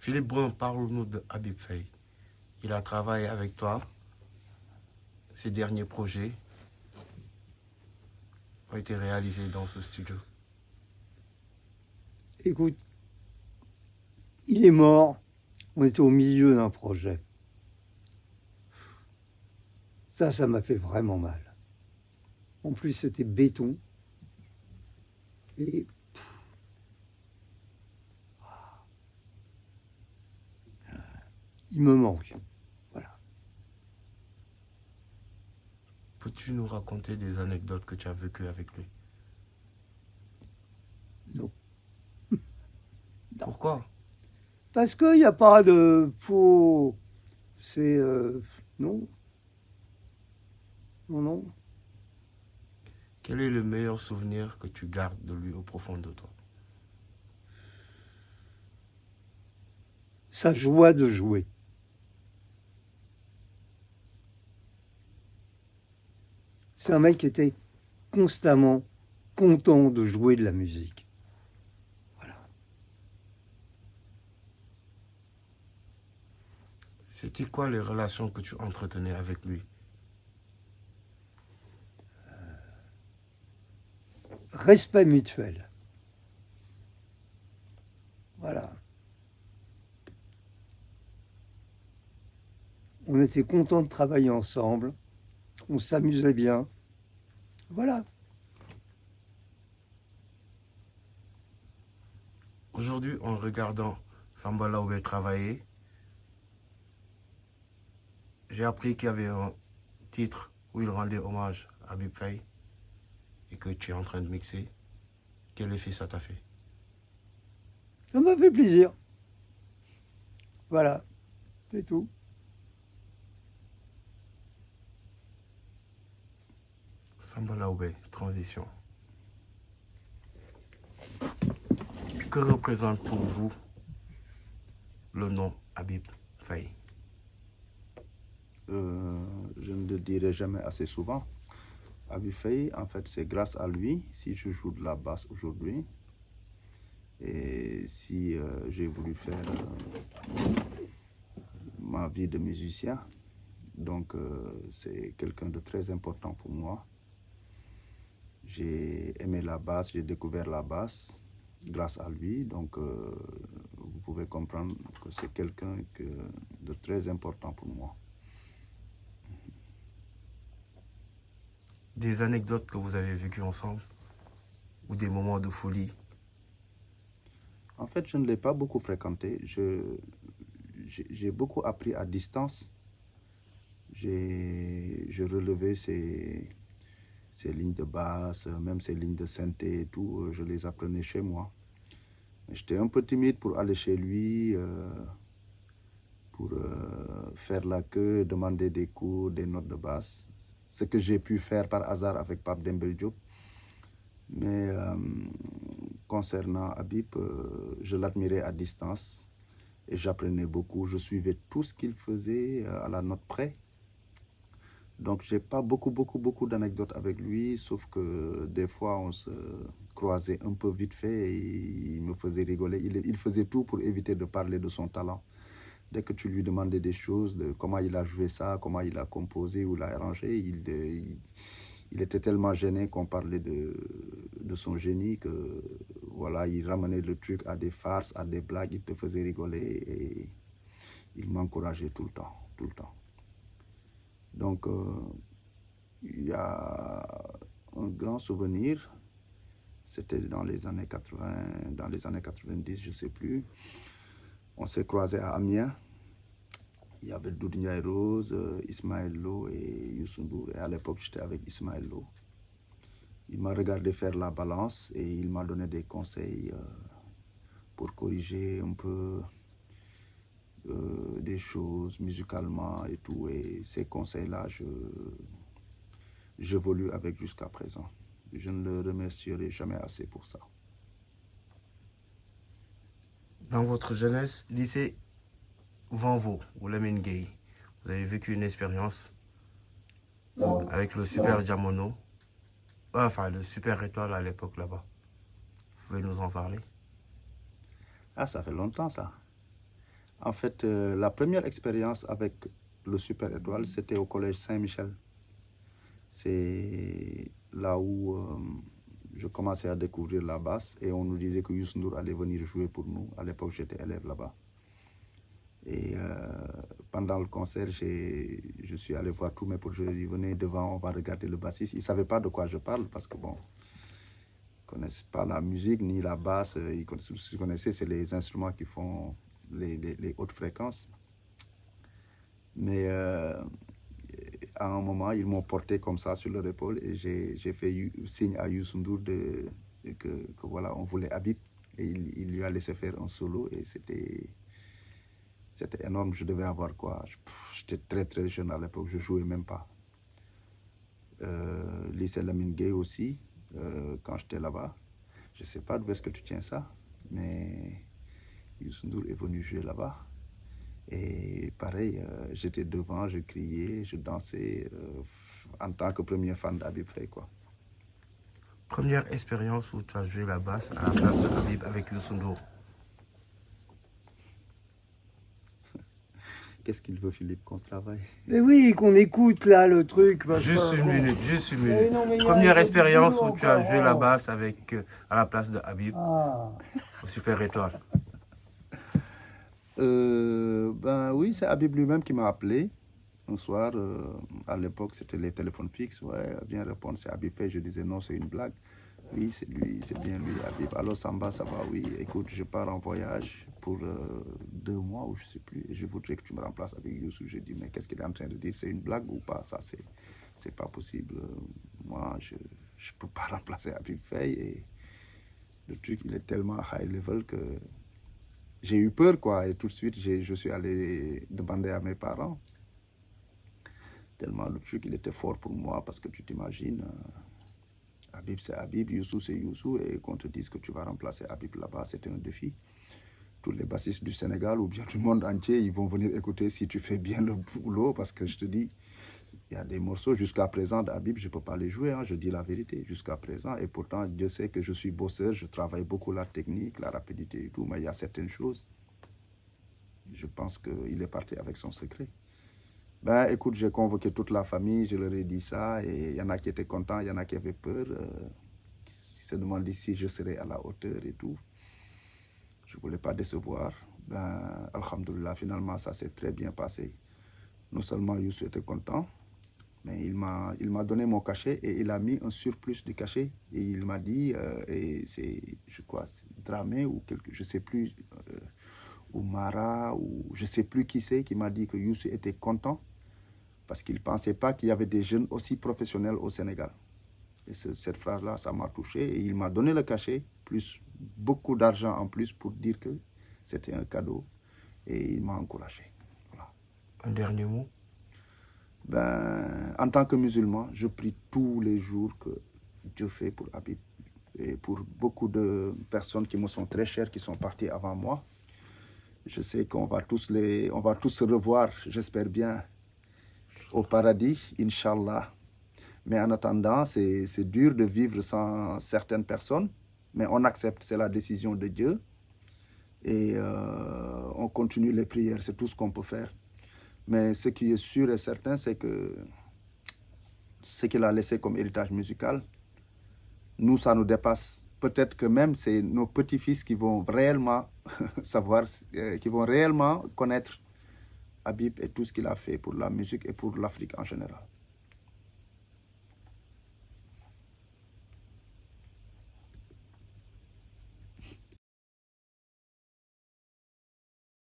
Philippe Brun, parle-nous de Habib Faye. Il a travaillé avec toi. Ses derniers projets ont été réalisés dans ce studio. Écoute, il est mort. On était au milieu d'un projet. Ça m'a fait vraiment mal. En plus, c'était béton. Et il me manque. Voilà. Peux-tu nous raconter des anecdotes que tu as vécues avec lui? Non. Pourquoi? Parce qu'il n'y a pas de faux. C'est. Non. Non, non. Quel est le meilleur souvenir que tu gardes de lui au profond de toi? Sa joie de jouer. C'est un mec qui était constamment content de jouer de la musique. Voilà. C'était quoi les relations que tu entretenais avec lui? Respect mutuel. Voilà. On était contents de travailler ensemble. On s'amusait bien. Voilà. Aujourd'hui, en regardant Samba Laobé travailler, j'ai appris qu'il y avait un titre où il rendait hommage à Habib Faye et que tu es en train de mixer. Quel effet ça t'a fait? Ça m'a fait plaisir. Voilà. C'est tout. Samba Laobé, transition. Que représente pour vous le nom Habib Faye? Je ne le dirai jamais assez souvent. Habib Faye, en fait, c'est grâce à lui si je joue de la basse aujourd'hui et si j'ai voulu faire ma vie de musicien. Donc, c'est quelqu'un de très important pour moi. J'ai aimé la basse, j'ai découvert la basse grâce à lui. Donc, vous pouvez comprendre que c'est quelqu'un de très important pour moi. Des anecdotes que vous avez vécues ensemble ou des moments de folie? En fait, je ne l'ai pas beaucoup fréquenté. J'ai beaucoup appris à distance. Je relevais ces lignes de basse, même ces lignes de synthé et tout, je les apprenais chez moi. J'étais un peu timide pour aller chez lui, pour faire la queue, demander des cours, des notes de basse. Ce que j'ai pu faire par hasard avec Pape Dembel Diop. Mais concernant Habib, je l'admirais à distance et j'apprenais beaucoup. Je suivais tout ce qu'il faisait à la note près. Donc, j'ai pas beaucoup d'anecdotes avec lui, sauf que des fois, on se croisait un peu vite fait et il me faisait rigoler. Il faisait tout pour éviter de parler de son talent. Dès que tu lui demandais des choses, de comment il a joué ça, comment il a composé ou l'a arrangé, il était tellement gêné qu'on parlait de son génie que voilà, il ramenait le truc à des farces, à des blagues, il te faisait rigoler et il m'encourageait tout le temps, tout le temps. Donc, il y a un grand souvenir, c'était dans les années 80, dans les années 90, je ne sais plus. On s'est croisés à Amiens. Il y avait Doudou Ndiaye Rose, Ismaël Lo et Youssou Ndour. Et à l'époque, j'étais avec Ismaël Lo. Il m'a regardé faire la balance et il m'a donné des conseils pour corriger un peu des choses musicalement et tout. Et ces conseils-là, j'évolue avec jusqu'à présent. Je ne le remercierai jamais assez pour ça. Dans votre jeunesse, lycée Vanvo ou Lamine Gay, vous avez vécu une expérience avec le Super Diamono, enfin le Super Étoile à l'époque là-bas. Vous pouvez nous en parler? Ah, ça fait longtemps ça. En fait, la première expérience avec le Super Étoile, c'était au collège Saint-Michel. C'est là où je commençais à découvrir la basse et on nous disait que Youssou N'Dour allait venir jouer pour nous. À l'époque, j'étais élève là-bas. Et pendant le concert, je suis allé voir tous mes professeurs. Je dis, venez devant, on va regarder le bassiste. Ils ne savaient pas de quoi je parle parce que, bon, ils ne connaissent pas la musique ni la basse. Ce qu'ils connaissaient, c'est les instruments qui font les hautes fréquences. Mais à un moment, ils m'ont porté comme ça sur leur épaule et j'ai fait signe à Youssou N'Dour que voilà, on voulait Habib. Et il lui a laissé faire un solo et c'était énorme. Je devais avoir quoi? J'étais très très jeune à l'époque, je ne jouais même pas. Lycée Lamine Gueye aussi, quand j'étais là-bas. Je ne sais pas d'où est-ce que tu tiens ça, mais Youssou N'Dour est venu jouer là-bas. Et pareil, j'étais devant, je criais, je dansais en tant que premier fan d'Habib Faye, quoi. Première expérience où tu as joué la basse à la place de Habib avec Youssou N'Dour. Qu'est-ce qu'il veut, Philippe, qu'on travaille? Mais oui, qu'on écoute là le truc. Juste une minute, juste une minute. non, mais Première il y a expérience du où tu as boulot joué encore, la hein. basse avec, à la place de Habib Ah. au Super Étoile. Ben oui, c'est Habib lui-même qui m'a appelé un soir. À l'époque, c'était les téléphones fixes. Ouais, viens répondre, c'est Habib Faye. Je disais non, c'est une blague. Oui, c'est lui, c'est bien lui, Habib. Alors Samba, ça va, oui. Écoute, je pars en voyage pour 2 mois ou je ne sais plus. Et je voudrais que tu me remplaces avec Youssou. J'ai dit, mais qu'est-ce qu'il est en train de dire? C'est une blague ou pas? Ça, c'est pas possible. Moi, je ne peux pas remplacer Habib Faye. Et le truc, il est tellement high level que j'ai eu peur, quoi. Et tout de suite, je suis allé demander à mes parents. Tellement le truc, il était fort pour moi parce que tu t'imagines, Habib c'est Habib, Youssou c'est Youssou, et qu'on te dise que tu vas remplacer Habib là-bas, c'était un défi. Tous les bassistes du Sénégal ou bien du monde entier, ils vont venir écouter si tu fais bien le boulot parce que je te dis, il y a des morceaux jusqu'à présent d'Habib, je ne peux pas les jouer, hein, je dis la vérité, jusqu'à présent. Et pourtant, Dieu sait que je suis bosseur, je travaille beaucoup la technique, la rapidité et tout, mais il y a certaines choses. Je pense qu'il est parti avec son secret. Ben écoute, j'ai convoqué toute la famille, je leur ai dit ça, et il y en a qui étaient contents, il y en a qui avaient peur, qui se demandaient si je serais à la hauteur et tout. Je ne voulais pas décevoir. Ben, alhamdoulilah, finalement, ça s'est très bien passé. Non seulement Youssou était content, mais il m'a donné mon cachet et il a mis un surplus de cachet. Et il m'a dit, et c'est, je crois, Dramé ou quelque, je ne sais plus, ou Mara, ou je ne sais plus qui c'est, qui m'a dit que Youssou était content parce qu'il ne pensait pas qu'il y avait des jeunes aussi professionnels au Sénégal. Et cette phrase-là, ça m'a touché et il m'a donné le cachet, plus beaucoup d'argent en plus pour dire que c'était un cadeau et il m'a encouragé. Voilà. Un dernier mot? Ben, en tant que musulman, je prie tous les jours que Dieu fait pour Habib et pour beaucoup de personnes qui me sont très chères, qui sont parties avant moi. Je sais qu'on va tous se revoir, j'espère bien, au paradis, Inch'Allah. Mais en attendant, c'est dur de vivre sans certaines personnes, mais on accepte, c'est la décision de Dieu. Et on continue les prières, c'est tout ce qu'on peut faire. Mais ce qui est sûr et certain, c'est que ce qu'il a laissé comme héritage musical, nous, ça nous dépasse. Peut-être que même c'est nos petits-fils qui vont réellement savoir, qui vont réellement connaître Habib et tout ce qu'il a fait pour la musique et pour l'Afrique en général.